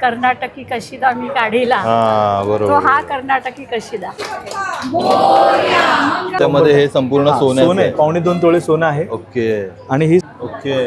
कर्नाटकी कशिदा मी काढीला बरोबर. तो हा कर्नाटकी कशिदा. त्यामध्ये हे संपूर्ण सोने 2.25 तोळे सोनं आहे. ओके. आणि ही ओके.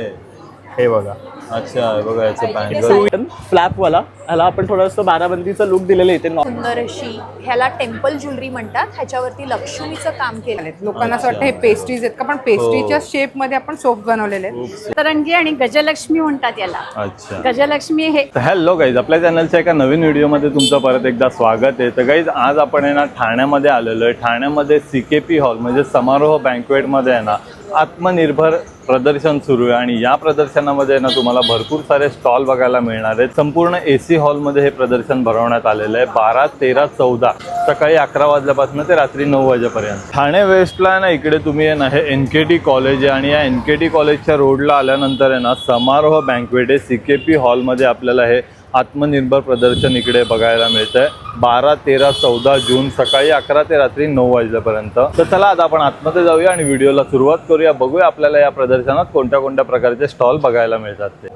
हे बघा. अच्छा बघा याचं पॅन्ट फ्लॅप वाला ह्याला आपण थोडंसं बाराबंदीचं लुक दिलेलं आहे. सुंदर अशी ह्याला टेम्पल ज्वेलरी म्हणतात. ह्याच्यावरती लक्ष्मीचं काम केलं. लोकांना असं वाटतं हे पेस्ट्रीज आहेत का, पण पेस्ट्रीच्या शेप मध्ये आपण सोप बनवलेले आहेत. तरंगी आणि गजलक्ष्मी म्हणतात याला. अच्छा. गजलक्ष्मी हे हॅलो गाईज, आपल्या चॅनलच्या एका नवीन व्हिडिओमध्ये तुमचं परत एकदा स्वागत आहे. तर गाईज आज आपण आहे ना ठाण्यामध्ये आलेलो आहे. ठाण्यामध्ये CKP हॉल म्हणजे समारोह बँक्वेटमध्ये आहे ना आत्मनिर्भर प्रदर्शन सुरू आहे. आणि या प्रदर्शनामध्ये ना तुम्हाला भरपूर सारे स्टॉल बघायला मिळणार आहेत. संपूर्ण AC हॉलमध्ये हे प्रदर्शन भरवण्यात आलेलं आहे. 12, 13, 14 सकाळी 11 वाजल्यापासून ते रात्री 9 वाजेपर्यंत. ठाणे वेस्टला ना इकडे तुम्ही आहे ना हे NKT कॉलेज आहे. आणि या NKT कॉलेजच्या रोडला आल्यानंतर आहे ना समारोह बँक्वेट आहे. CKP हॉलमध्ये आपल्याला हे आत्मनिर्भर प्रदर्शन इकडे बघायला मिळतंय. 12, 13, 14 जून सकाळी 11 ते रात्री 9 वाजेपर्यंत. तर चला आता आपण आतमध्ये जाऊया आणि व्हिडिओला सुरुवात करूया. बघूया आपल्याला या प्रदर्शनात कोणत्या कोणत्या प्रकारचे स्टॉल बघायला मिळतात ते.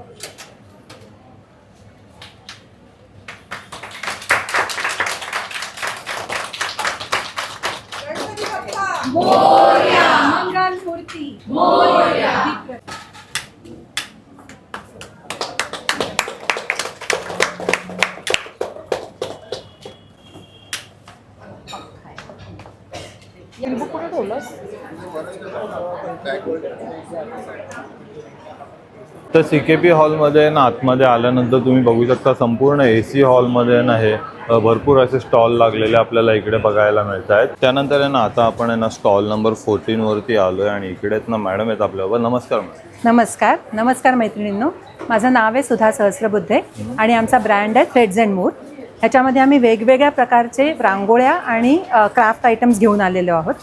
तर CKP हॉलमध्ये ना आतमध्ये आल्यानंतर तुम्ही बघू शकता संपूर्ण AC हॉलमध्ये ना हे भरपूर असे स्टॉल लागलेले आपल्याला इकडे बघायला मिळत आहेत. त्यानंतर आहे ना आता आपण आहे ना स्टॉल नंबर 14 वरती आलोय आणि इकडेच ना मॅडम आहेत आपल्याबरोबर. नमस्कार मॅडम. नमस्कार. नमस्कार मैत्रिणींनो. माझं नाव आहे सुधा सहस्रबुद्धे आणि आमचा ब्रँड आहे थ्रेड्स अँड मोर. ह्याच्यामध्ये आम्ही वेगवेगळ्या प्रकारचे रांगोळ्या आणि क्राफ्ट आयटम्स घेऊन आलेलो आहोत.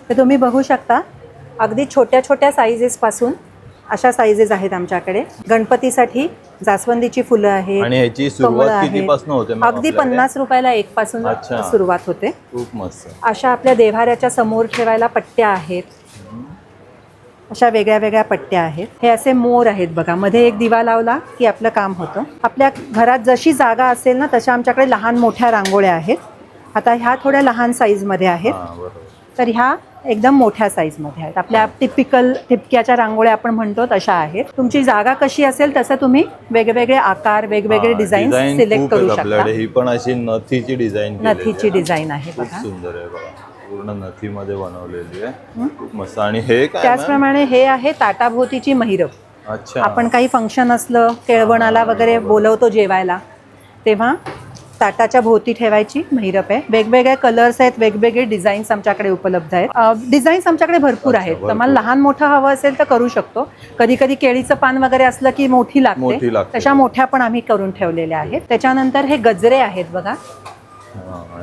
तर तुम्ही बघू शकता अगदी छोट्या छोट्या साईजेसपासून अशा साईजेस आहेत आमच्याकडे. गणपतीसाठी जास्वंदीची फुलं आहेत. आणि ह्याची सुरुवात कितीपासून होते? अगदी 50 रुपयाला एक पासून सुरुवात होते. खूप मस्त. अशा आपल्या देव्हाऱ्याच्या समोर ठेवायला पट्ट्या आहेत. अशा वेगळ्या वेगळ्या पट्ट्या आहेत. हे असे मोर आहेत बघा. मध्ये एक दिवा लावला की आपलं काम होतं. आपल्या घरात जशी जागा असेल ना तशा आमच्याकडे लहान मोठ्या रांगोळ्या आहेत. आता ह्या थोड्या लहान साईजमध्ये आहेत. तर ह्या एकदम मोठ्या साईजमध्ये आहेत. आपल्या टिपिकल ठिपक्याच्या रांगोळ्या आपण म्हणतो तशा आहेत. तुमची जागा कशी असेल तसं तुम्ही वेगवेगळे आकार वेगवेगळे डिझाईन सिलेक्ट करू शकता. ही पण अशी नथीची डिझाईन नथीची डिझाईन आहे खूप बघा. सुंदर आहे बघा. पूर्ण नथीमध्ये बनवलेली आहे. खूप मस्त. आणि हे काय? त्याचप्रमाणे हे आहे ताटाभोवतीची महिरप. अच्छा. आपण काही फंक्शन असलं केळवणाला वगैरे बोलवतो जेवायला तेव्हा ताटाच्या भोवती ठेवायची महिरप आहे. वेगवेगळे कलर्स आहेत. वेगवेगळे डिझाईन्स आमच्याकडे उपलब्ध आहेत. डिझाईन्स आमच्याकडे भरपूर आहेत. तुम्हाला लहान मोठं हवं असेल तर करू शकतो. कधी कधी केळीचं पान वगैरे असलं की मोठी लागते. तशा मोठ्या पण आम्ही करून ठेवलेल्या आहेत. त्याच्यानंतर हे गजरे आहेत बघा.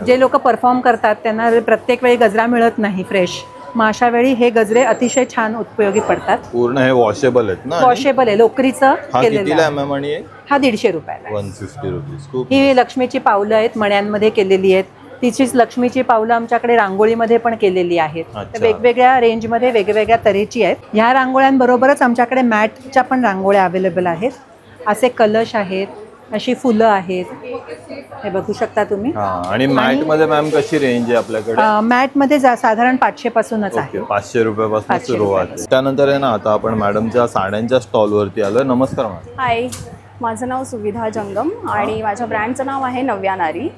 जे लोक परफॉर्म करतात त्यांना प्रत्येक वेळी गजरा मिळत नाही फ्रेश. मग अशा वेळी हे गजरे अतिशय छान उपयोगी पडतात. पूर्ण हे वॉशेबल आहेत ना? वॉशेबल आहे. लोकरीचं केलेलं आहे. हा 150 रुपयाला. 150 रुपीज. ही लक्ष्मीची पावलं आहेत. मण्यांमध्ये केलेली आहेत. तिचीच लक्ष्मीची पावलं आमच्याकडे रांगोळीमध्ये पण केलेली आहेत. तर वेगवेगळ्या रेंजमध्ये वेगवेगळ्या तऱ्हेची आहेत. ह्या रांगोळ्यांबरोबरच आमच्याकडे मॅटच्या पण रांगोळ्या अवेलेबल आहेत. असे कलश आहेत. अशी फुलं आहेत. हे बघू शकता तुम्ही. आणि मॅट मध्ये मॅम कशी रेंज आहे आपल्याकडे? मॅट मध्ये साधारण 500 पासूनच आहे. 500 रुपयापासून सुरुवात आहे. त्यानंतर आहे ना आता आपण मॅडमच्या साड्यांच्या स्टॉल वरती आलोय. नमस्कार मॅडम. हाय, माझं नाव सुविधा जंगम आणि माझ्या ब्रँडचं नाव आहे नव्या नारी.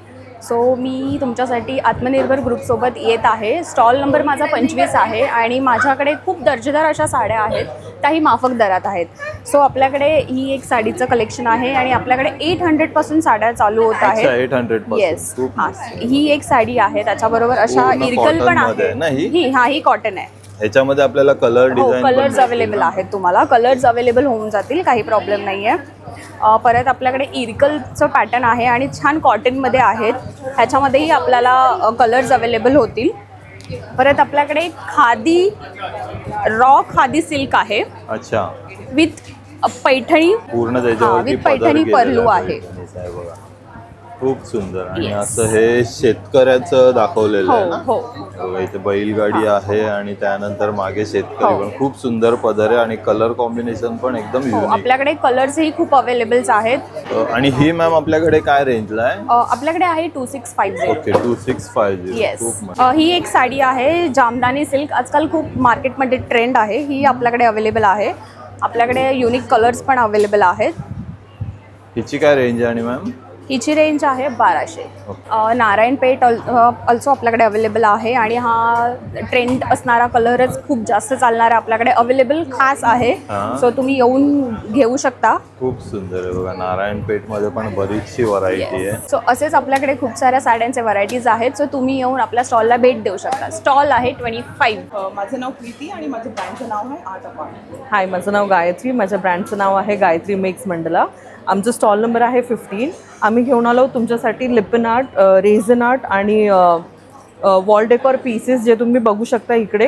सो मी तुमच्यासाठी आत्मनिर्भर ग्रुपसोबत येत आहे. स्टॉल नंबर माझा 25 आहे आणि माझ्याकडे खूप दर्जेदार अशा साड्या आहेत. त्याही माफक दरात आहेत. सो आपल्याकडे ही एक साडीचं कलेक्शन आहे आणि आपल्याकडे 800 पासून साड्या चालू होत आहेत. 800 येस. हां, ही एक साडी आहे. त्याच्याबरोबर अशा इरकल पण आहे. ही कॉटन आहे. ह्याच्यामध्ये आपल्याला कलर डिझाईन कलर्स अवेलेबल आहेत. तुम्हाला कलर्स अवेलेबल होऊन जातील. काही प्रॉब्लेम नाही आहे. परत आपल्याकडे इरकलचं पॅटर्न आहे आणि छान कॉटनमध्ये आहेत. ह्याच्यामध्येही आपल्याला कलर्स अवेलेबल होतील. परत आपल्याकडे खादी रॉ खादी सिल्क आहे. अच्छा. विथ पैठणी. पूर्ण त्याच्यावरती विथ पैठणी परलू आहे. खूप सुंदर. आणि Yes. असं हे शेतकऱ्याचं दाखवलेलं आहे हो ना. हो बघा, इथे बैलगाडी आहे आणि त्यानंतर मागे शेतकरी हो. पण. खूप सुंदर पदर आहे आणि कलर कॉम्बिनेशन पण एकदम हो युनिक. आपल्याकडे कलर्सही खूप अवेलेबल्स आहेत. आणि ही मॅम आपल्याकडे काय रेंजला आहे? आपल्याकडे आहे 2650. ओके 2650. येस खूप मस्त. ही एक साडी आहे जामदानी सिल्क. आजकाल खूप मार्केटमध्ये ट्रेंड आहे. ही आपल्याकडे अवेलेबल आहे. आपल्याकडे युनिक कलर्स पण अवेलेबल आहेत. हिची काय रेंज आहे आणि मॅम? हिची रेंज आहे 1200. नारायणपेठ ऑल्सो आपल्याकडे अवेलेबल आहे आणि हा ट्रेंड असणारा कलरच खूप जास्त चालणारा आपल्याकडे अवेलेबल खास आहे. हा. सो तुम्ही येऊन घेऊ शकता. खूप सुंदर आहे बघा. नारायणपेठ मध्ये पण बरीचशी व्हरायटी आहे. सो असेच आपल्याकडे खूप साऱ्या साड्यांचे व्हरायटीज आहेत. सो तुम्ही येऊन आपल्या स्टॉलला भेट देऊ शकता. स्टॉल आहे 25. माझं नाव प्रीती आणि माझं ब्रँडचं नाव आहे आर्ट अपार्ट. हाय, माझं नाव गायत्री. माझ्या ब्रँडचं नाव आहे गायत्री मेक्स मंडला. आमचं स्टॉल नंबर आहे 15. आम्ही घेऊन आलो तुमच्यासाठी लिपन आर्ट, रेझन आर्ट आणि वॉल डेकोर पीसेस जे तुम्ही बघू शकता इकडे.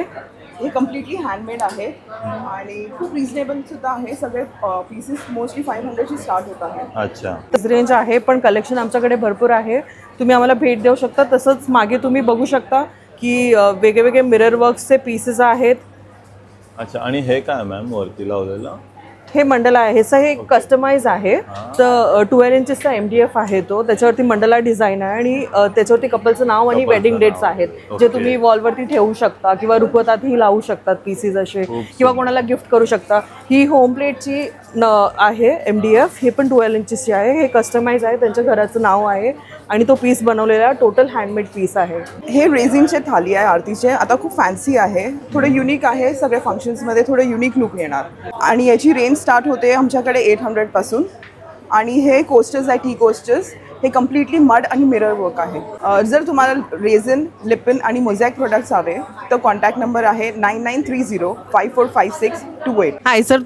हे कम्प्लिटली हँडमेड आहे आणि खूप रिझनेबल सुद्धा आहे. सगळे पीसेस मोस्टली 500ची स्टार्ट होत आहे. अच्छा. रेंज आहे पण कलेक्शन आमच्याकडे भरपूर आहे. तुम्ही आम्हाला भेट देऊ शकता. तसंच मागे तुम्ही बघू शकता की वेगळे मिरर वर्क्सचे पीसेस आहेत. अच्छा. आणि हे काय मॅम वरती लावलेलं? हे मंडला आहे. हे कस्टमाइज आहे. तर 12 इंचेसचा MDF आहे तो. त्याच्यावरती मंडला डिझाईन आहे आणि त्याच्यावरती कपलचं नाव आणि कपलचं वेडिंग डेट्स नाव. आहेत ओके. जे तुम्ही वॉलवरती ठेवू शकता किंवा रुखवतातही लावू शकतात पीसेस असे किंवा कोणाला गिफ्ट करू शकता. ही होम प्लेटची आहे MDF. हे पण 12 इंचेसची आहे. हे कस्टमाइज आहे. त्यांच्या घराचं नाव आहे आणि तो पीस बनवलेला टोटल हँडमेड पीस आहे. हे रेझिनचे थाली आहे आरतीचे. आता खूप फॅन्सी आहे, थोडे युनिक आहे. सगळ्या फंक्शन्समध्ये थोडे युनिक लुक येणार आणि याची रेंज स्टार्ट होते आमच्याकडे 800 पासून. आणि हे कोस्टर्स आहे, टी कोस्टर्स. हे कम्प्लिटली मड आणि मिरर वर्क आहे. जर तुम्हाला रेझिन, लिपन आणि मोझॅक प्रोडक्ट्स हवे तर कॉन्टॅक्ट नंबर आहे 9930545628. हाय सर,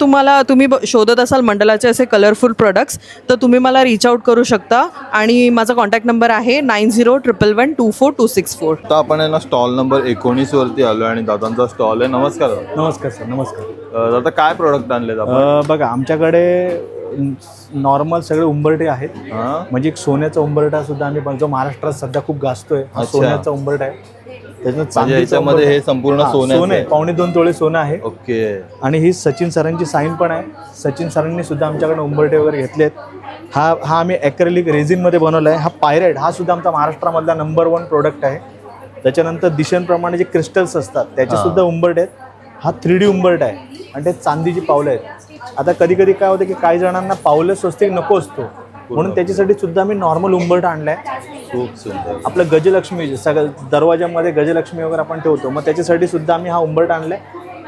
तुम्ही शोधत असाल मंडलाचे असे कलरफुल प्रोडक्ट्स तर तुम्ही मला रीच आउट करू शकता आणि माझा कॉन्टॅक्ट नंबर आहे 9011124264. आता आपण आहे ना स्टॉल नंबर 19 वरती आलो आणि दादांचा स्टॉल आहे. नमस्कार दादा. नमस्कार सर. नमस्कार. दादा काय प्रोडक्ट आणलेत आपण? बघा आमच्याकडे नॉर्मल सगळे उंबरटे आहेत. हा. म्हणजे एक सोन्याचा उंबरटा सुद्धा आम्ही बनवतो. महाराष्ट्रात सध्या खूप गाजतोय. हा अच्छा. सोन्याचा उंबरटा आहे. त्याच्यात म्हणजे चांदीचं याच्यामध्ये उंबरठा. हे संपूर्ण हा, सोन्याचं सोनं आहे. आहे. 2.25 तोळे सोनं आहे. ओके. आणि ही सचिन सरांची साईन पण आहे. सचिन सरांनी सुद्धा आमच्याकडे उंबरटे वगैरे घेतलेत. हा आम्ही ॲक्रेलिक रेझिनमध्ये बनवला आहे. हा पायरेट हा सुद्धा आमचा महाराष्ट्रामधला नंबर 1 प्रोडक्ट आहे. त्याच्यानंतर दिशांप्रमाणे जे क्रिस्टल्स असतात त्याचे सुद्धा उंबरटे आहेत. हा 3D उंबरटा आहे आणि ते चांदीची पावलं आहेत. आता कधी कधी काय होतं की काही जणांना पावलं स्वस्तिक नको असतो म्हणून त्याच्यासाठी सुद्धा आम्ही नॉर्मल उंबरटा आणलाय. खूप सुंदर. आपलं गजलक्ष्मी सगळं दरवाजामध्ये गजलक्ष्मी वगैरे आपण ठेवतो, मग त्याच्यासाठी सुद्धा आम्ही हा उंबरटा आणलाय.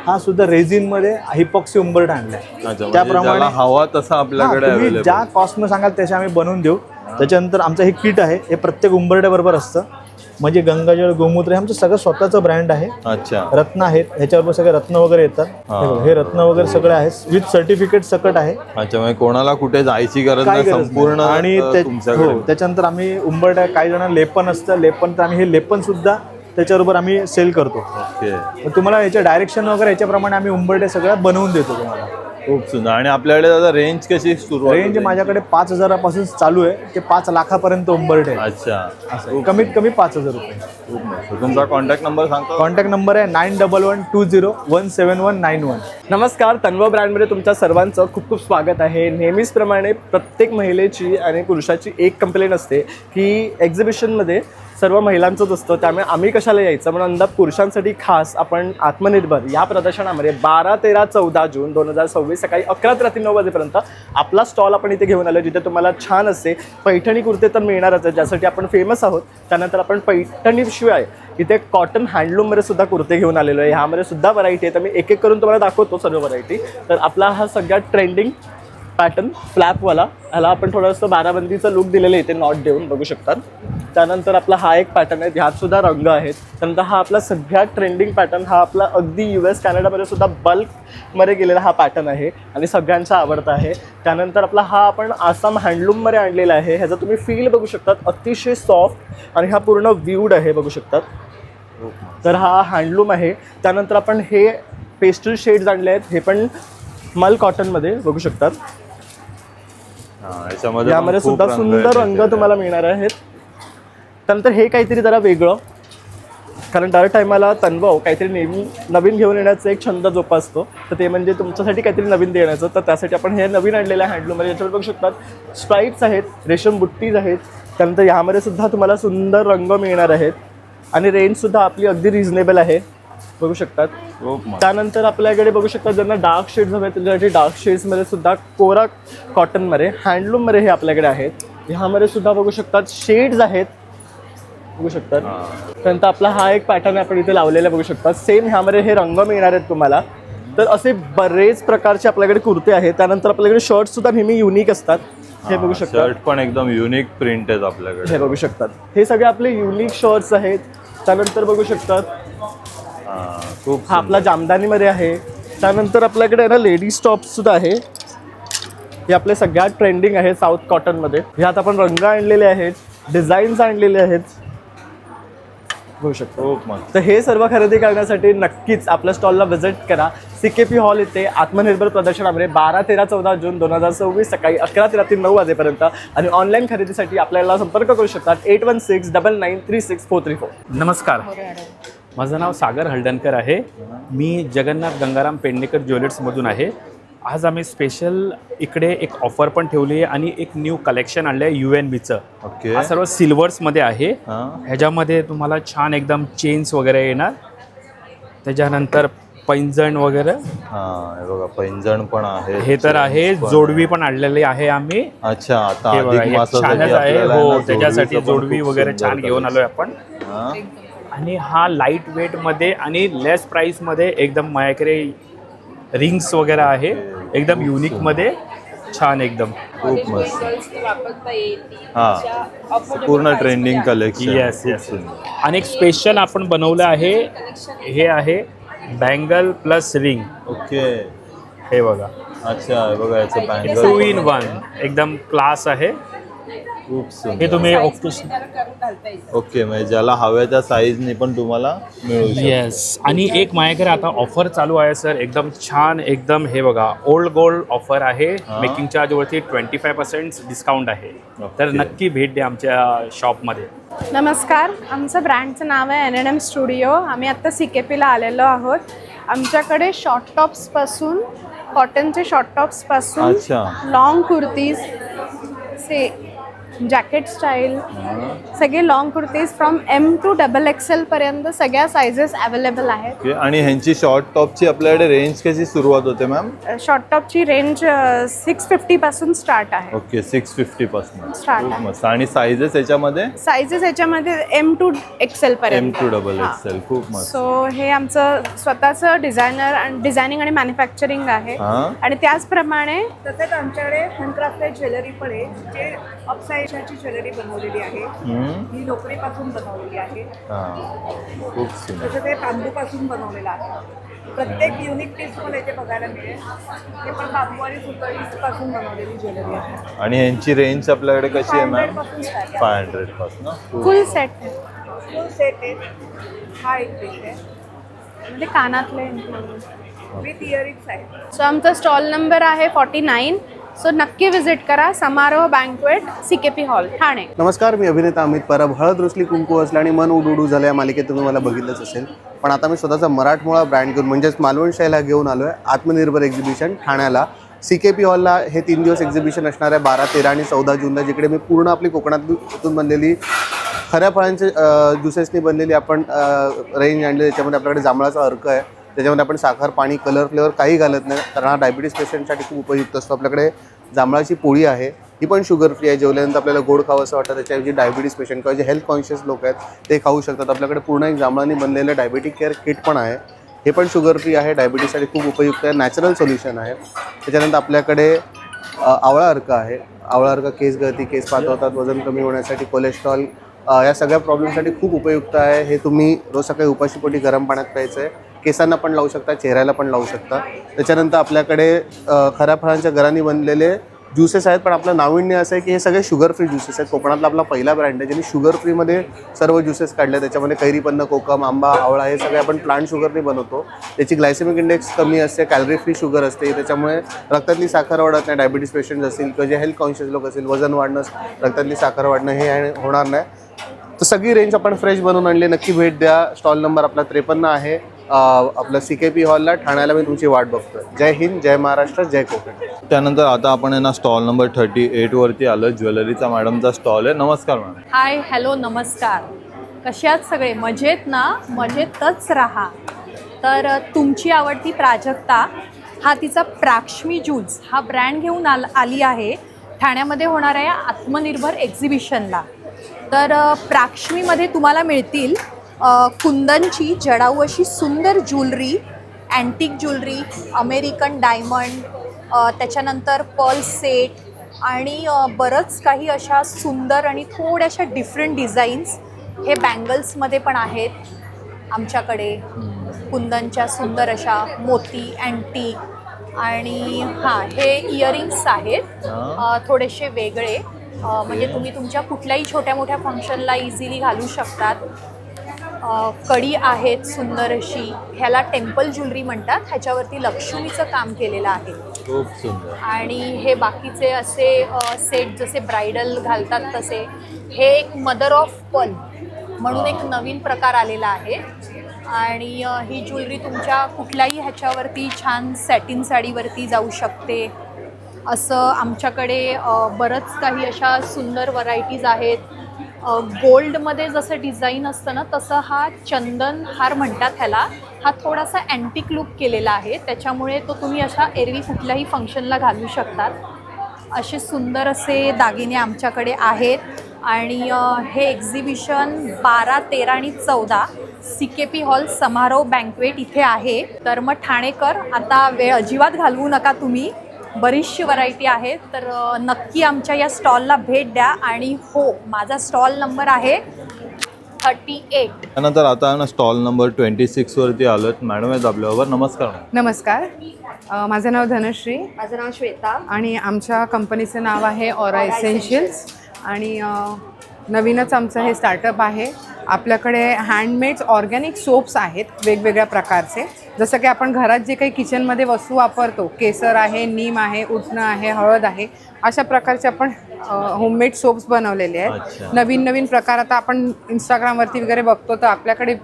हा सुद्धा रेझिनमध्ये हिपॉक्सी उंबरटा आणलाय. अच्छा, म्हणजे ज्याला हवा तसा आपल्याकडे तुम्ही available. ज्या कॉस्टनं सांगाल तसे आम्ही बनवून देऊ. त्याच्यानंतर आमचं हे किट आहे. हे प्रत्येक उंबरट्याबरोबर असतं. म्हणजे गंगाजळ, गोमूत्र हे आमचं सगळं स्वतःचं ब्रँड आहे. अच्छा. रत्न आहेत. ह्याच्याबरोबर सगळे रत्न वगैरे येतात. हे बघा, हे रत्न वगैरे सगळे आहेत विथ सर्टिफिकेट सकट आहे. अच्छा, म्हणजे कोणाला कुठे जायची गरज काय नाही, गरज संपूर्ण नाही. आणि तुमच्याकडे. हो, त्याच्यानंतर आम्ही उंबरट्या काही जण लेपन असतं. लेपन तर आम्ही हे लेपन सुद्धा त्याच्याबरोबर आम्ही सेल करतो. ओके. मग तुम्हाला याच्या डायरेक्शन वगैरे याच्याप्रमाणे आम्ही उंबरट्या सगळ्या बनवून देतो तुम्हाला. खूप सुंदर. आणि आपल्याकडे दादा रेंज कशी सुरू रेंज माझ्याकडे 5,000पासून चालू आहे ते 5 लाखापर्यंत उंबरटे आहे. अच्छा. असं कमीत कमी 5,000 रुपये. खूप मस्त. तुमचा कॉन्टॅक्ट नंबर सांगतो? कॉन्टॅक्ट नंबर आहे 9112017191. नमस्कार. तन्व ब्रँडमध्ये तुमच्या सर्वांचं खूप खूप स्वागत आहे. नेहमीचप्रमाणे प्रत्येक महिलेची आणि पुरुषाची एक कंप्लेंट असते की एक्झिबिशनमध्ये सर्व महिलांचंच असतं, त्यामुळे आम्ही कशाला यायचं. म्हणून अंदा पुरुषांसाठी खास आपण आत्मनिर्भर या प्रदर्शनामध्ये 12, 13, 14 जून 2026 सकाळी 11 ते रात्री 9 वाजेपर्यंत आपला स्टॉल आपण इथे घेऊन आलो, जिथे तुम्हाला छान असे पैठणी कुर्ते तर मिळणारच आहे, ज्यासाठी आपण फेमस आहोत. त्यानंतर आपण पैठणीशिवाय इथे कॉटन हँडलूममध्ये सुद्धा कुर्ते घेऊन आलेलो आहे. ह्यामध्ये सुद्धा व्हरायटी आहे, तर मी एक एक करून तुम्हाला दाखवतो सर्व व्हरायटी. तर आपला हा सगळ्यात ट्रेंडिंग पॅटर्न फ्लॅपवाला, ह्याला आपण थोडंसं बाराबंदीचं लुक दिलेलं आहे इथे नॉट देऊन बघू शकतात. त्यानंतर आपला हा एक पॅटर्न आहे, ह्यात सुद्धा रंग आहेत. त्यानंतर हा आपला सगळ्यात ट्रेंडिंग पॅटर्न, हा आपला अगदी US कॅनडामध्ये सुद्धा बल्कमध्ये गेलेला हा पॅटर्न आहे आणि सगळ्यांचा आवडता आहे. त्यानंतर आपला हा आपण आसाम हँडलूममध्ये आणलेला आहे. ह्याचा तुम्ही फील बघू शकतात, अतिशय सॉफ्ट आणि हा पूर्ण व्ह्यूड आहे बघू शकतात. तर हा हँडलूम आहे. त्यानंतर आपण हे पेस्टल शेड्स आणले आहेत, हे पण मल कॉटनमध्ये बघू शकतात. याच्यामध्ये यामध्ये पण खूप सुद्धा सुंदर रंग आहेत. तुम्हाला मिळणार आहेत. त्यानंतर हे काहीतरी जरा वेगळं, कारण दर टायमाला तन्वय काहीतरी नेहमी नवीन घेऊन येण्याचा एक छंद जोपासतो, तर ते म्हणजे तुमच्यासाठी काहीतरी नवीन देण्याचं. तर त्यासाठी आपण हे नवीन आणलेलं आहे हँडलूममध्ये. याच्यावर बघू शकतात स्ट्राईप्स आहेत, रेशम बुट्टीज आहेत. त्यानंतर यामध्ये सुद्धा तुम्हाला सुंदर रंग मिळणार आहेत आणि रेंजसुद्धा आपली अगदी रिझनेबल आहे, बघू शकतात. खूप मस्त. त्यानंतर आपल्याकडे बघू शकता ज्यांना डार्क शेड्स हवे त्यांच्यासाठी डार्क शेड्समध्ये सुद्धा कोरा कॉटनमध्ये हँडलूममध्ये हे आपल्याकडे आहेत. ह्यामध्ये सुद्धा बघू शकतात शेड्स आहेत, बघू शकतात. त्यानंतर आपला हा एक पॅटर्न आपण इथे लावलेला बघू शकतात. सेम ह्यामध्ये हे रंग मिळणार आहेत तुम्हाला. तर असे बरेच प्रकारचे आपल्याकडे कुर्ते आहेत. त्यानंतर आपल्याकडे शर्ट सुद्धा नेहमी युनिक असतात, हे बघू शकतात. शर्ट पण एकदम युनिक प्रिंट आहेत आपल्याकडे. हे बघू शकतात, हे सगळे आपले युनिक शर्ट्स आहेत. त्यानंतर बघू शकतात खूप हा आपला जामदानीमध्ये आहे. त्यानंतर आपल्याकडे ना लेडीज टॉप्स सुद्धा आहे. हे आपले सगळ्यात ट्रेंडिंग आहे साऊथ कॉटनमध्ये. ह्यात आपण रंग आणलेले आहेत, डिझाईन्स आणलेले आहेत, बघू शकतो. खूप मस्त. तर हे सर्व खरेदी करण्यासाठी नक्कीच आपल्या स्टॉलला व्हिजिट करा. CKP हॉल येथे आत्मनिर्भर प्रदर्शनामध्ये 12, 13, 14 जून 2024 सकाळी 11 ते रात्री 9 वाजेपर्यंत. आणि ऑनलाईन खरेदीसाठी आपल्याला संपर्क करू शकतात 8169936434. नमस्कार, माझं नाव सागर हळदणकर आहे. मी जगन्नाथ गंगाराम पेडणेकर ज्वेलर्समधून आहे. आज आम्ही स्पेशल इकडे एक ऑफर पण ठेवली आहे आणि एक न्यू कलेक्शन आणलं आहे UNBचं. ओके. हा सर्व सिल्वर्समध्ये आहे. ह्याच्यामध्ये तुम्हाला छान एकदम चेन्स वगैरे येणार, त्याच्यानंतर पैंजण वगैरे. हे बघा पैंजण पण आहे. हे तर आहे, जोडवी पण आणलेली आहे आम्ही. अच्छा, आता हे बघा, अधिक हे मासासाठी छानच आहे. आपल्याला हो, ना त्याच्यासाठी जोडवीचं पण जोडवी खूप वगैरे सुंदर छान घेऊन आलोय आपण. हा. आणि हा लाईट वेटमध्ये आणि लेस प्राईसमध्ये एकदम माझ्याकडे रिंग्स वगैरे आहे, एकदम युनिकमध्ये छान एकदम. खूप मस्त. पूर्ण ट्रेंडिंग कलेक्शन. Yes yes. आणि एक स्पेशल आपण बनवलं आहे, हे आहे बँगल प्लस रिंग. ओके. हे बघा, अच्छा, हे बघा याचं बँगल 2 in 1 एकदम क्लास आहे. खूप हे सुंदर. तुम्ही ओके, म्हणजे ज्याला हव्या त्या साईजनी पण तुम्हाला मिळू शकतो. येस. आणि एक माझ्याकडे आता ऑफर चालू आहे सर, एकदम छान एकदम. हे बघा, ओल्ड गोल्ड ऑफर आहे. मेकिंग चार्जवरती 25% डिस्काउंट आहे. तर नक्की भेट द्या आमच्या शॉपमध्ये. नमस्कार, आमचं ब्रँडचं नाव आहे NNM स्टुडिओ. आम्ही आत्ता CKPला आलेलो आहोत. आमच्याकडे शॉर्ट टॉप्सपासून, कॉटनचे शॉर्ट टॉप्सपासून अच्छा. लॉंग कुर्तीज, से जॅकेट स्टाईल, सगळे long kurtis from M to XXL पर्यंत सगळ्या सायझेस अवेलेबल आहेत. ओके. आणि ह्यांची शॉर्ट टॉपची आपल्याकडे रेंज कशी सुरुवात होते मॅम? शॉर्ट टॉपची रेंज 650 पासून स्टार्ट आहे. ओके, 650 पासून Start खूप आहे. मस्त. आणि साईजेस याच्यामध्ये सायझेस याच्यामध्ये M to XL पर्यंत. M to XXL. खूप मस्त. सो हे आमचं स्वतःचं डिझायनर आणि डिझायनिंग आणि मॅन्युफॅक्चरिंग आहे. आणि त्याचप्रमाणे तसेच आमच्याकडे हँडक्राफ्टेड ज्वेलरी पण आहे, जे अपसाईडची ज्वेलरी बनवलेली आहे. ही लोकरीपासून बनवलेली आहे. खूप सुंदर. तसं ते बांबूपासून बनवलेलं आहे. प्रत्येक युनिक पीस पण याचे बघायला मिळेल. हे पण बांबू आणि सुतळीपासून बनवलेली ज्वेलरी आहे. आणि ह्यांची रेंज आपल्याकडे कशी आहे मॅम? 500 पासून start आहे. 500 पासून. फुल सेट आहे. फुल सेट आहे. हा एक पीस आहे म्हणजे कानातले. विथ इयरिंग्स आहे. सो आमचा स्टॉल नंबर आहे 49. सो नक्की विजिट करा. समारोह बँक्वेट, CKP हॉल, ठाणे. नमस्कार, मी अभिनेता अमित परब. हळद रुसली कुंकू असलं आणि मन उडू झालं या मालिकेत तुम्ही मला बघितलंच असेल. पण आता मी स्वतःचा मराठमोळा ब्रँड घेऊन म्हणजेच मालवण शैला घेऊन आलो आहे आत्मनिर्भर एक्झिबिशन ठाण्याला. CKP हॉलला हे 3 दिवस एक्झिबिशन असणार आहे 12, 13 आणि 14 जूनला, जिकडे मी पूर्ण आपली कोकणातून बनलेली खऱ्या फळांचे ज्युसेसनी बनलेली आपण रेंज आणली. त्याच्यामध्ये आपल्याकडे जांभळाचा अर्क आहे, त्याच्यामध्ये आपण साखर, पाणी, कलर, फ्लेवर काही घालत नाही, कारण हा डायबिटीज पेशंटसाठी खूप उपयुक्त असतो. आपल्याकडे जांभळाची पोळी आहे, ही पण शुगर फ्री आहे. जेवल्यानंतर आपल्याला गोड खावं असं वाटतं, त्याच्याऐवजी डायबिटीज पेशंट किंवा जे हेल्थ कॉन्शियस लोक आहेत ते खाऊ शकतात. आपल्याकडे पूर्ण एक जांभळाने बनलेलं डायबिटिक केअर किट पण आहे, हे पण शुगर फ्री आहे, डायबिटीजसाठी खूप उपयुक्त आहे, नॅचरल सोल्युशन आहे. त्याच्यानंतर आपल्याकडे आवळा अर्क आहे. आवळा अर्क केस गळती, केस पातळतात, वजन कमी होण्यासाठी, कोलेस्ट्रॉल या सगळ्या प्रॉब्लेमसाठी खूप उपयुक्त आहे. हे तुम्ही रोज सकाळी उपाशीपोटी गरम पाण्यात प्यायचं आहे. केसांना पण लावू शकता, चेहऱ्याला पण लावू शकता. त्याच्यानंतर आपल्याकडे खऱ्या फळांच्या गरांनी बनलेले ज्युसेस आहेत, पण आपलं नाविन्य असं आहे की हे सगळे शुगर फ्री ज्युसेस आहेत. कोकणातला आपला पहिला ब्रँड आहे ज्यांनी शुगर फ्रीमध्ये सर्व ज्युसेस काढले. त्याच्यामध्ये कैरीपन्न, कोकम, आंबा, आवळा हे सगळे आपण प्लांट शुगरने बनवतो. त्याची ग्लायसेमिक इंडेक्स कमी असते, कॅलरी फ्री शुगर असते. त्याच्यामुळे रक्तातली साखर वाढत नाही. डायबिटीज पेशंट असतील किंवा जे हेल्थ कॉन्शियस लोक असतील, वजन वाढणं, रक्तातली साखर वाढणं हे होणार नाही. तर सगळी रेंज आपण फ्रेश बनवून आणली. नक्की भेट द्या. स्टॉल नंबर आपला 53 आहे. आपलं CKP हॉलला ठाण्याला मी तुमची वाट बघतोय. जय हिंद, जय महाराष्ट्र, जय कोकण. त्यानंतर आता आपण आहे ना स्टॉल नंबर 38 वरती आलो. ज्वेलरीचा मॅडमचा स्टॉल आहे. नमस्कार मॅडम. हाय हॅलो नमस्कार. कसे आहात सगळे? मजेत ना? मजेतच राहा. तर तुमची आवडती प्राजक्ता हा तिचा प्राक्ष्मी ज्वेल्स हा ब्रँड घेऊन आली आहे ठाण्यामध्ये होणाऱ्या आत्मनिर्भर एक्झिबिशनला. तर प्राक्ष्मीमध्ये तुम्हाला मिळतील कुंदनची जडाऊ अशी सुंदर jewellery, antique jewellery, American diamond, त्याच्यानंतर पर्ल सेट आणि बरंच काही अशा सुंदर आणि थोड्याशा डिफरंट डिझाईन्स हे बँगल्समध्ये पण आहेत आमच्याकडे. कुंदनच्या सुंदर अशा मोती, अँटिक आणि हां हे इयरिंग्स आहेत थोडेसे वेगळे. म्हणजे तुम्ही तुमच्या कुठल्याही छोट्या मोठ्या फंक्शनला इझिली घालू शकतात. कडी आहेत सुंदर अशी. ह्याला टेम्पल ज्वेलरी म्हणतात. ह्याच्यावरती लक्ष्मीचं काम केलेलं आहे. खूप सुंदर. आणि हे बाकीचे असे सेट जसे ब्रायडल घालतात तसे. हे एक मदर ऑफ पर्ल म्हणून एक नवीन प्रकार आलेला आहे. आणि ही ज्वेलरी तुमच्या कुठल्याही ह्याच्यावरती छान सॅटिन साडीवरती जाऊ शकते. असं आमच्याकडे बरंच काही अशा सुंदर व्हरायटीज आहेत. गोल्डमध्ये जसं डिझाईन असतं ना तसं हा चंदन हार म्हणतात ह्याला. हा थोडासा अँटिक लुक केलेला आहे. त्याच्यामुळे तो तुम्ही अशा एरवी कुठल्याही फंक्शनला घालू शकतात. असे सुंदर असे दागिने आमच्याकडे आहेत. आणि हे एक्झिबिशन 12, 13 आणि 14 CKP हॉल समारोह बँक्वेट इथे आहे. तर मग ठाणेकर आता वेळ अजिबात घालवू नका तुम्ही. बरीचशी व्हरायटी आहे. तर नक्की आमच्या या स्टॉलला भेट द्या. आणि हो, माझा स्टॉल नंबर आहे 38. त्यानंतर आता ना स्टॉल नंबर 26 वरती आलोत. मॅडम आहेत आपल्याबरोबर. नमस्कार. नमस्कार. माझं नाव धनश्री. माझं नाव श्वेता. आणि आमच्या कंपनीचं नाव आहे ऑरा एसेन्शियल्स. आणि नवीनच आमचं हे स्टार्टअप आहे. आपल्याकडे हँडमेड्स ऑर्गॅनिक सोप्स आहेत वेगवेगळ्या प्रकारचे. जसं की आपण घरात जे काही किचनमध्ये वस्तू वापरतो, केसर आहे, नीम आहे, उटणं आहे, हळद आहे, अशा प्रकारचे आपण होममेड सोप्स बनवलेले आहेत. नवीन नवीन प्रकार आता आपण इंस्टाग्रामवरती वगैरे बघतो. तर आपल्याकडे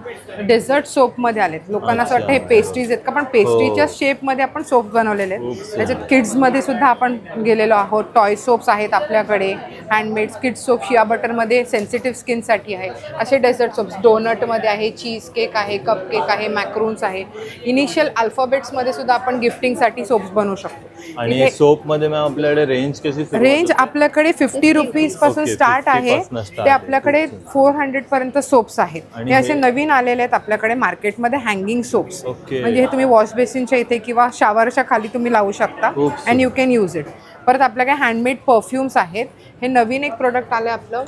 डेझर्ट सोपमध्ये आलेत. लोकांना असं वाटतं हे पेस्ट्रीज आहेत का, पण पेस्ट्रीच्या शेपमध्ये आपण सोप बनवलेले आहेत. त्याच्यात किड्समध्ये सुद्धा आपण गेलेलो आहोत. टॉय सोप्स आहेत आपल्याकडे. हँडमेड किड्स सोप शिया बटरमध्ये सेन्सिटिव्ह स्किनसाठी आहे. असे डेझर्ट सोप्स डोनटमध्ये आहे, चीज केक आहे, कप केक आहे, मॅक्रोन्स आहे. इनिशियल अल्फाबेट्समध्ये सुद्धा आपण गिफ्टिंगसाठी सोप्स बनवू शकतो. आणि सोपमध्ये मॅम आपल्याकडे रेंज कशी? रेंज आपल्याकडे 50 रुपीज पासून स्टार्ट आहे. ते आपल्याकडे 400 पर्यंत सोप्स आहेत. हे असे नवीन आलेले आहेत आपल्याकडे मार्केटमध्ये हँगिंग सोप्स. म्हणजे हे तुम्ही वॉश बेसिनच्या इथे किंवा शावरच्या खाली तुम्ही लावू शकता and you can use it. परत आपल्याकडे हँडमेड परफ्युम्स आहेत. हे नवीन एक प्रोडक्ट आलं आपलं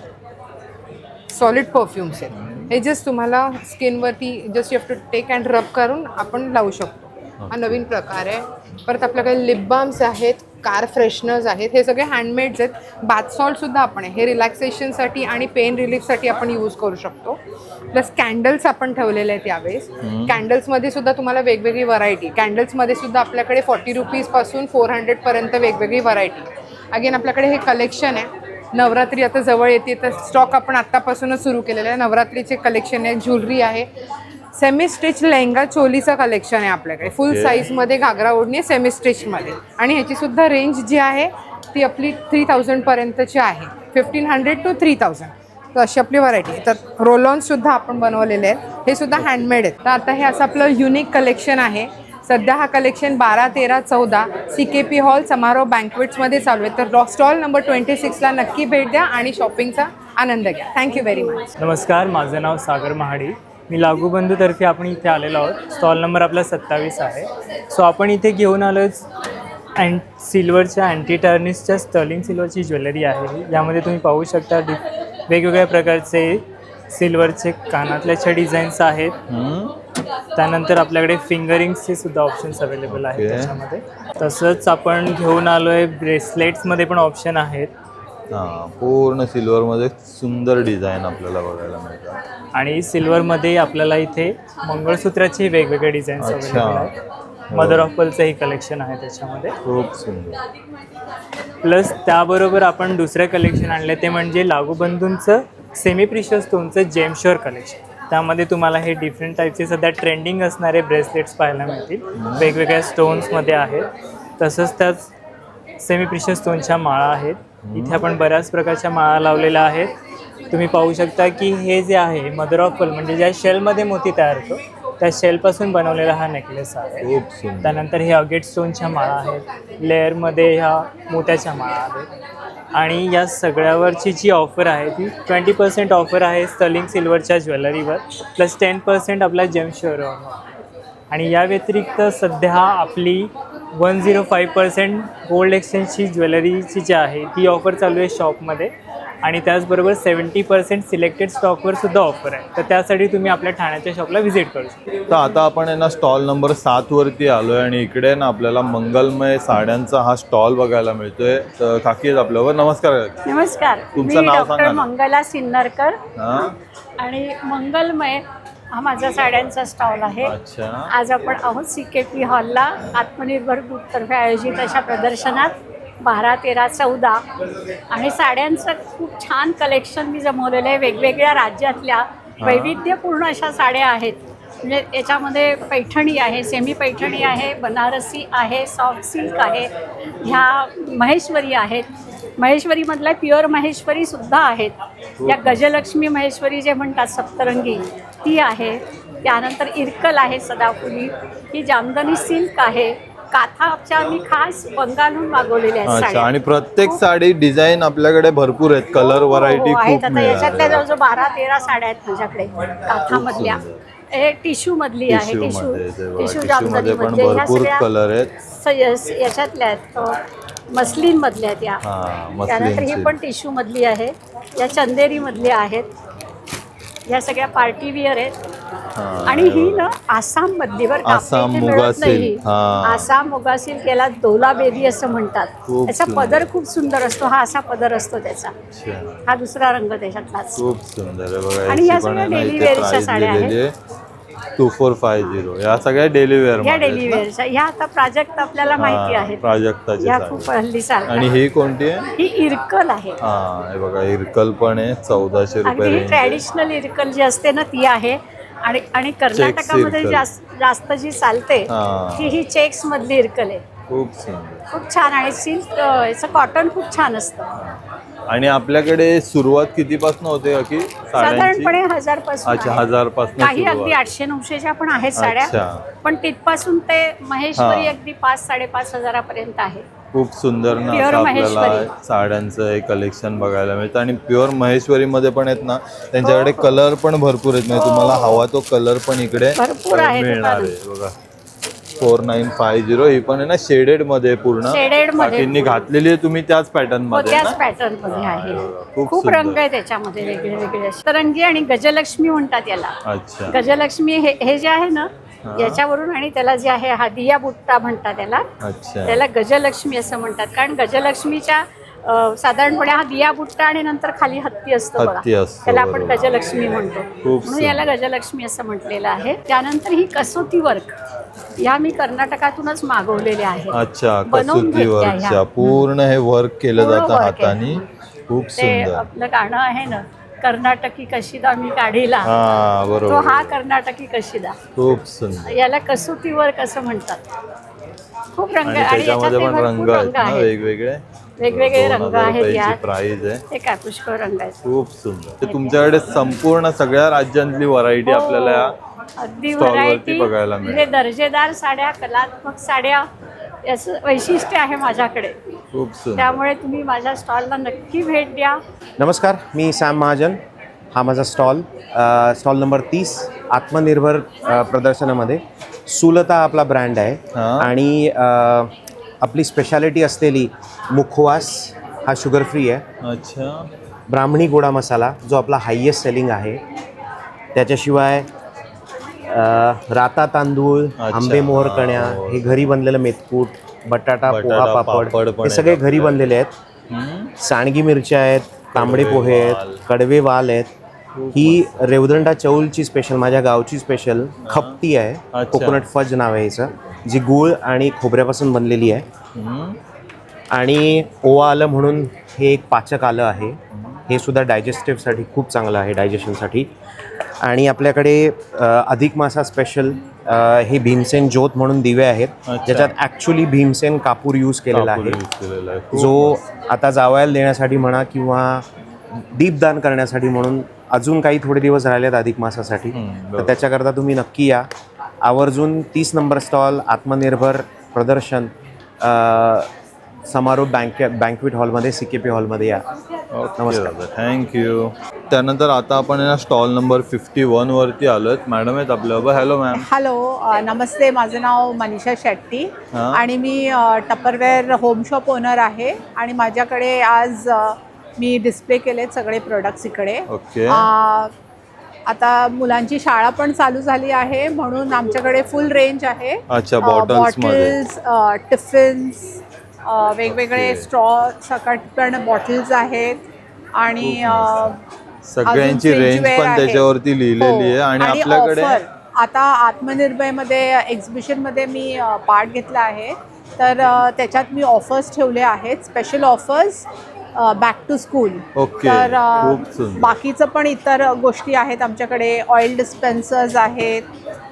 सॉलिड परफ्युम्स आहेत. हे जस्ट तुम्हाला स्किनवरती just you have to take and rub करून आपण लावू शकतो. हा नवीन प्रकार आहे. परत आपल्याकडे लिप बाम्स आहेत, कार फ्रेशनर्स आहेत. हे सगळे हँडमेड्स आहेत. बाथ सॉल्टसुद्धा आपण आहे. हे रिलॅक्सेशनसाठी आणि पेन रिलीफसाठी आपण यूज करू शकतो. प्लस कॅन्डल्स आपण ठेवलेले आहेत यावेळेस. कॅन्डल्समध्ये सुद्धा तुम्हाला वेगवेगळी व्हरायटी. कॅन्डल्समध्ये सुद्धा आपल्याकडे 40 रुपीजपासून 400 पर्यंत वेगवेगळी व्हरायटी. अगेन आपल्याकडे हे कलेक्शन आहे. नवरात्री आता जवळ येते तर स्टॉक आपण आत्तापासूनच सुरू केलेलं आहे. नवरात्रीचे कलेक्शन आहे. ज्वेलरी आहे. सेमी स्टिच लेहंगा चोलीचं कलेक्शन आहे आपल्याकडे. फुल साईजमध्ये घागरा ओढणी सेमी स्टिचमध्ये. आणि ह्याचीसुद्धा रेंज जी आहे ती आपली 3000 पर्यंतची आहे. 1500 to 3000. तर अशी आपली व्हरायटी. तर रोलॉन्ससुद्धा आपण बनवलेले आहेत. हे सुद्धा हँडमेड आहेत. तर आता हे असं आपलं युनिक कलेक्शन आहे. सध्या हा कलेक्शन 12, 13, 14 CKP हॉल समारोह बँक्वेट्समध्ये चालू आहे. तर स्टॉल नंबर 26ला नक्की भेट द्या आणि शॉपिंगचा आनंद घ्या. Thank you very much. नमस्कार. माझं नाव सागर महाडी. मी लागूबंधूतर्फे आपण इथे आलेलो आहोत. स्टॉल नंबर आपला 27 आहे. सो आपण इथे घेऊन आलोच सिल्वरच्या अँटी टर्निसच्या स्टर्लिंग सिल्वरची ज्वेलरी आहे. यामध्ये तुम्ही पाहू शकता वेगवेगळ्या प्रकारचे सिल्वरचे कानातल्याच्या डिझाईन्स आहेत. त्यानंतर आपल्याकडे फिंगरिंग्सचे सुद्धा ऑप्शन्स अवेलेबल आहेत त्याच्यामध्ये. तसंच आपण घेऊन आलो आहे ब्रेसलेट्समध्ये पण ऑप्शन आहेत. हां, पूर्ण सिल्वरमध्ये सुंदर डिझाईन आपल्याला बघायला मिळतात. आणि सिल्वरमध्ये आपल्याला इथे मंगळसूत्राचे वेगवेगळे डिझाईन्स अवेलेबल आहेत. मदर ऑफ पर्लचंही कलेक्शन आहे त्याच्यामध्ये. खूप सुंदर. प्लस त्याबरोबर आपण दुसरं कलेक्शन आणलं ते म्हणजे लागूबंधूंचं सेमी प्रिशियस स्टोनचं जेमश्युअर कलेक्शन. त्यामध्ये तुम्हाला हे डिफरंट टाईपचे सध्या ट्रेंडिंग असणारे ब्रेसलेट्स पाहायला मिळतील. वेगवेगळ्या स्टोन्समध्ये आहेत. तसंच त्याच सेमी प्रिशियस स्टोनच्या माळा आहेत. इथे आपण बऱ्याच प्रकारच्या माळा लावलेल्या आहेत. तुम्ही पाहू शकता की हे जे आहे मदर ऑफ पर्ल म्हणजे ज्या शेलमध्ये मोती तयार होतो त्या शेलपासून बनवलेला हा नेकलेस आहे. खूप सुंदर. त्यानंतर हे अगेट स्टोनच्या माळा आहेत. लेअरमध्ये ह्या मोत्याच्या माळा आहेत. आणि या सगळ्यावरची जी ऑफर आहे ती 20% ऑफर आहे स्टर्लिंग सिल्वरच्या ज्वेलरीवर प्लस 10% आपल्या जेमश्युअरवर. आणि या व्यतिरिक्त सध्या आपली 105% गोल्ड एक्सचेंजची ज्वेलरीची जी आहे ती ऑफर चालू आहे शॉपमध्ये. आणि त्याचबरोबर 70% सिलेक्टेड स्टॉकवर सुद्धा ऑफर आहे. तर त्यासाठी तुम्ही आपल्या ठाण्याच्या शॉपला व्हिजिट करू शकता. तर आता आपण आहे ना स्टॉल नंबर 7 वरती आलोय आणि इकडे ना आपल्याला मंगलमय साड्यांचा हा स्टॉल बघायला मिळतोय. तर काकी आहेत आपल्यावर. नमस्कार. नमस्कार, तुमचं मी नाव डॉक्टर सांगा ना. मंगला सिन्नरकर हां, आणि मंगलमय हा माझा साड्यांचा स्टॉल आहे. अच्छा. आज आपण आहोत CKP हॉलला आत्मनिर्भर ग्रुपतर्फे आयोजित अशा प्रदर्शनात 12, 13, 14 आणि साड्यांचं खूप छान कलेक्शन मी जमवलेलं आहे. वेगवेगळ्या राज्यातल्या वैविध्यपूर्ण अशा साड्या आहेत. म्हणजे याच्यामध्ये पैठणी आहे, सेमी पैठणी आहे, बनारसी आहे, सॉफ्ट सिल्क आहे, ह्या महेश्वरी आहेत. महेश्वरीमधल्या प्युअर महेश्वरीसुद्धा आहेत. या गजलक्ष्मी महेश्वरी जे म्हणतात सप्तरंगी ती आहे. त्यानंतर इरकल आहे सदाफुली. ही जामदानी सिल्क आहे. काथाच्या मी खास बंगालहून मागवलेल्या आहेत अच्छा. साड्या. आणि प्रत्येक साडी डिझाईन आपल्याकडे भरपूर आहेत. कलर व्हरायटी आहेत. खूप आता याच्यातल्या मिळाल्या. जवळजवळ 12-13 साड्या आहेत माझ्याकडे काथामधल्या. हे टिश्यू मधली आहे. टिश्यू टिश्यू जामदानी मध्ये पण मधले ह्या भरपूर सगळ्या कलर आहेत. याच्यातल्या आहेत मस्लिन मधल्या त्या. हां, त्यानंतर ही मस्लिनची. पण टिश्यू मधली आहे. या चंदेरी मधल्या आहेत. या सगळ्या पार्टी वेअर आहेत. हां, आणि ही ना आसाम मधली बरं का, आसाम आपल्या इथे मुगा मिळत नाही. सिल्क. हां. आसाम मुगा सिल्क याला दोला बेबी असं म्हणतात. खूप त्याचा सुंदर. पदर खूप सुंदर असतो. हा असा पदर असतो त्याचा. अच्छा. हा दुसरा रंग त्याच्यातलाच. खूप सुंदर आहे बघा. आणि ह्या याची पण सगळ्या आहे ना daily इथे wearच्या प्राइस साड्या आहेत. दिलेली आहे 2450. या सगळ्या डेली वेअर ह्या डेली वेअरच्या ह्या आता प्राजक्त आपल्याला माहिती आहेत. प्राजक्ताची ह्या साडी. खूप हल्ली चालतात. आणि ही कोणती आहे? ही इरकल आहे. हा, हे बघा इरकल पण आहे 1400 अगदी रुपये ही रेंज आहे. ट्रॅडिशनल इरकल जी असते ना ती आहे. आणि कर्नाटकामध्ये इरकल. जास्त जी चालते हा. ती ही चेक्स मधली इरकल आहे. खूप सुंदर. खूप छान. आणि सिल्क याचं कॉटन खूप छान असतं. आणि आपल्याकडे सुरुवात कितीपासून होते की साड्यांची? साधारणपणे 1000 पासून अच्छा, आहे. 1000 पासून काही अगदी सुरुवात. 800-900च्या पण आहेत साड्या. अच्छा. पण तिथपासून ते महेश्वरी हा. अगदी 5-5.5 हजारापर्यंत आहे. खूप सुंदर ना Pure असं आपल्याला महेश्वरी. साड्यांचं हे कलेक्शन बघायला मिळतं. आणि प्युअर महेश्वरीमध्ये पण आहेत ना त्यांच्याकडे कलर पण भरपूर आहेत. म्हणजे तुम्हाला हवा तो कलर पण इकडे भरपूर आहे मिळणार दुकानात. आहे. बघा 4950. ही पण आहे ना शेडेड मध्ये पूर्ण. Shaded मध्ये काकींनी घातलेली आहे तुम्ही त्याच पॅटर्न हो, मध्ये त्याच ना? पॅटर्न मध्ये आहे. खूप खूप सुंदर. रंग आहे त्याच्यामध्ये वेगळे वेगळे. तरंगी आणि गजलक्ष्मी म्हणतात याला. अच्छा. गजलक्ष्मी हे जे आहे ना याच्यावरून, आणि त्याला जे आहे हा दिया बुट्टा म्हणतात त्याला. अच्छा. त्याला गजलक्ष्मी असं म्हणतात. कारण गजलक्ष्मीच्या साधारणपणे हा दिया बुट्टा आणि नंतर खाली हत्ती असतो बघा. हत्ती असतो, त्याला आपण बरोबर. गजलक्ष्मी म्हणतो. खूप म्हणून याला गजलक्ष्मी असं म्हटलेलं आहे. त्यानंतर ही कसोटी वर्क या मी कर्नाटकातूनच मागवलेल्या आहेत. अच्छा. बनवून कसोटी घेतल्या वर्कच्या ह्या. पूर्ण हे वर्क केलं पूर्ण जातं work हाताने. खूप ते सुंदर. आपलं गाणं आहे ना कर्नाटकी कशिदा मी काढीला. हा, तो बरोबर. हा कर्नाटकी कशिदा. खूप सुंदर. याला कसोटी वर्क असं म्हणतात. खूप रंग आणि आणि त्याच्यामध्ये याच्यातले पण रंग भरपूर आहेत रंग ना आहेत. वेगवेगळे. वेगवेगळे रंग आहेत यात. प्राइस आहे. हे काय पुष्कळ रंग आहेत. खूप सुंदर. ते तुमच्याकडे संपूर्ण सगळ्या राज्यांतली व्हरायटी हो. आपल्याला या अगदी स्टॉलवरती व्हरायटी बघायला म्हणजे मिळेल. दर्जेदार साड्या, कलात्मक साड्या याचं वैशिष्ट्य आहे माझ्याकडे. खूप सुंदर. त्यामुळे तुम्ही माझ्या स्टॉलला नक्की भेट द्या. नमस्कार, मी सॅम महाजन. हा माझा स्टॉल नंबर 30 आत्मनिर्भर प्रदर्शनामध्ये. सुलता आपला ब्रँड आहे. आणि आपली स्पेशालिटी असलेली मुखवास हा शुगर फ्री आहे. अच्छा. ब्राह्मणी गोडा मसाला जो आपला हायेस्ट सेलिंग आहे. त्याच्याशिवाय राता तांदूळ, आंबे मोहर कण्या, हे घरी बनलेलं मेथकूट, बटाटा पोहा बटाटा, पापड पापड पण हे सगळे आहेत घरी बनलेले आहेत. सांडगी मिरच्या आहेत, तांबडे पोहे आहेत, कडवे वाल आहेत. ही रेवदंडा चौलची स्पेशल, माझ्या गावची स्पेशल खपटी आहे. अच्छा. कोकोनट फज नाव आहे हिचं, जी गूळ आणि खोबऱ्यापासून बनलेली आहे. आणि ओवा आलं म्हणून हे एक पाचक आलं आहे. हे सुद्धा डायजेस्टिव्हसाठी खूप चांगलं आहे, डायजेशनसाठी. आणि आपल्याकडे अधिक मासा स्पेशल हे भीमसेन ज्योत म्हणून दिवे आहेत, ज्याच्यात ॲक्च्युली भीमसेन कापूर यूज केलेला आहे, जो आता जावयाला देण्यासाठी म्हणा किंवा दीपदान करण्यासाठी म्हणून अजून काही थोडे दिवस राहिलेत अधिक मासासाठी. तर त्याच्याकरता तुम्ही नक्की या. आवर्जून 30 नंबर स्टॉल आत्मनिर्भर प्रदर्शन समारोह बँक्वेट हॉलमध्ये, CKP हॉलमध्ये या. नमस्कार. थँक्यू. त्यानंतर आता आपण स्टॉल नंबर 51 वरती आलोय. मॅडम आहेत आपल्याबरोबर. Hello ma'am. हॅलो, नमस्ते. माझं नाव मनीषा शेट्टी आणि मी टपरवेअर होम शॉप ओनर आहे. आणि माझ्याकडे आज मी डिस्प्ले केलेत सगळे प्रोडक्ट्स इकडे. ओके. आता मुलांची शाळा पण चालू झाली आहे म्हणून आमच्याकडे फुल रेंज आहे. अच्छा, बॉटल्स, टिफिन्स, वेगवेगळे स्ट्रॉ सकट पण बॉटल्स आहेत आणि सगळ्यांची रेंज पण त्याच्यावरती लिहिलेली आहे. आणि आपल्याकडे आता आत्मनिर्भरमध्ये एक्झिबिशनमध्ये मी पार्ट घेतला आहे, तर त्याच्यात मी ऑफर्स ठेवले आहेत, special offers back to school. तर बाकीचं पण इतर गोष्टी आहेत आमच्याकडे. ऑइल डिस्पेन्सर्स आहेत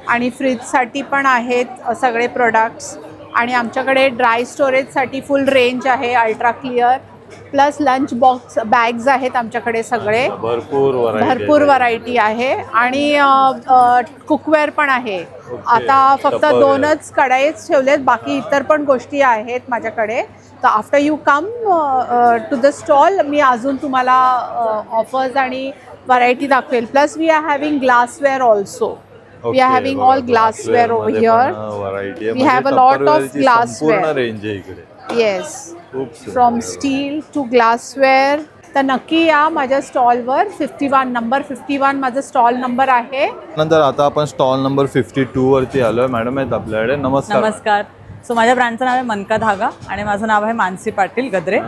आणि फ्रीजसाठी पण आहेत सगळे प्रोडक्ट्स. आणि आमच्याकडे ड्राय स्टोरेजसाठी फुल रेंज आहे, ultra clear. Plus lunch box bags आहेत आमच्याकडे सगळे, भरपूर व्हरायटी आहे. आणि कुकवेअर पण आहे. आता फक्त 2च कढईच ठेवलेत, बाकी इतर पण गोष्टी आहेत माझ्याकडे. तर after you come to the stall मी अजून तुम्हाला ऑफर्स आणि व्हरायटी दाखवेल. Plus we are having glassware also. We are having all glassware over here. We have a lot of glassware. Yes. From steel to glassware. तर नक्की या माझ्या स्टॉलवर. 51 number 51 माझा स्टॉल नंबर आहे. नंतर आता आपण स्टॉल नंबर 52 वरती आलोय. मॅडम आहेत आपल्याकडे. नमस्कार. नमस्कार. सो माझ्या ब्रँडचं नाव आहे मनका धागा आणि माझं नाव आहे मानसी पाटील गद्रे.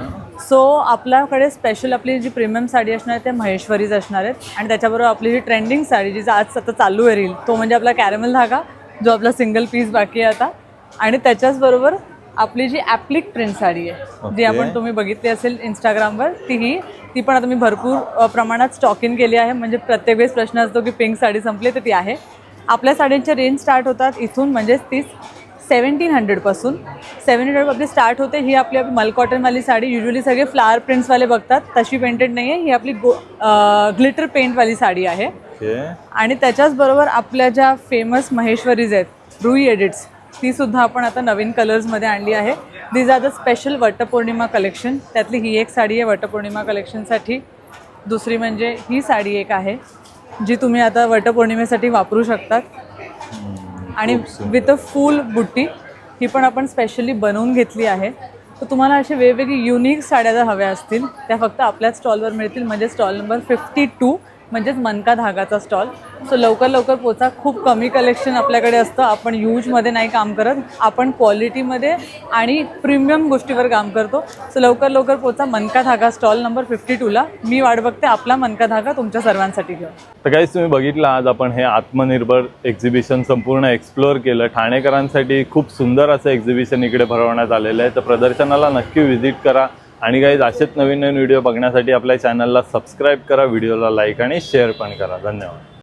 सो आपल्याकडे स्पेशल आपली जी प्रीमियम साडी असणार आहे ते महेश्वरीज असणार आहेत. आणि त्याच्याबरोबर आपली जी ट्रेंडिंग साडी जी आज आता चालू आहे तो म्हणजे आपला कॅरेमल धागा, जो आपला सिंगल पीस बाकी आहे आता. आणि त्याच्याचबरोबर आपली जी ॲप्लिक प्रिंट साडी आहे, जी आपण तुम्ही बघितली असेल इंस्टाग्रामवर, ती पण आता मी भरपूर प्रमाणात स्टॉक इन केली आहे. म्हणजे प्रत्येक वेळेस प्रश्न असतो की पिंक साडी संपली, तर ती आहे. आपल्या साड्यांच्या रेंज स्टार्ट होतात इथून, म्हणजेच ती 1700पासून 700 आपली स्टार्ट होते. ही आपली मल कॉटनवाली साडी युजली सगळे फ्लावर प्रिंट्सवाले बघतात, तशी पेंटेड नाही आहे. ही आपली ग्लिटर पेंटवाली साडी आहे. आणि त्याच्याचबरोबर आपल्या ज्या फेमस महेश्वरीज आहेत रुई एडिट्स, तीसुद्धा आपण आता नवीन कलर्समध्ये आणली आहे. These are the special Vat Purnima collection. त्यातली ही एक साडी आहे वटपौर्णिमा कलेक्शनसाठी. दुसरी म्हणजे ही साडी एक आहे जी तुम्ही आता वटपौर्णिमेसाठी वापरू शकतात. आणि विथ अ फुल बुट्टी, ही पण आपण स्पेशली बनवून घेतली आहे. तर तुम्हाला असे वेगवेगळी युनिक साड्या जर हव्या असतील त्या फक्त आपल्याच स्टॉलवर मिळतील. म्हणजे स्टॉल नंबर 52 म्हणजेच मनका धागाचा स्टॉल. सो लवकर पोचा. खूप कमी कलेक्शन आपल्याकडे असतं. आपण यूजमध्ये नाही काम करत, आपण क्वालिटीमध्ये आणि प्रीमियम गोष्टीवर काम करतो. सो लवकर पोचा. मनका धागा स्टॉल नंबर 52ला. मी वाट बघते आपला मनका धागा तुमच्या सर्वांसाठी घेऊन. तर काहीच तुम्ही बघितलं, आज आपण हे आत्मनिर्भर एक्झिबिशन संपूर्ण एक्सप्लोअर केलं. ठाणेकरांसाठी खूप सुंदर असं एक्झिबिशन इकडे भरवण्यात आलेलं आहे. तर प्रदर्शनाला नक्की व्हिजिट करा. आणि काही असेच नवीन व्हिडिओ बघण्यासाठी आपल्या चॅनलला सबस्क्राईब करा, व्हिडिओला लाईक आणि शेअर पण करा. धन्यवाद.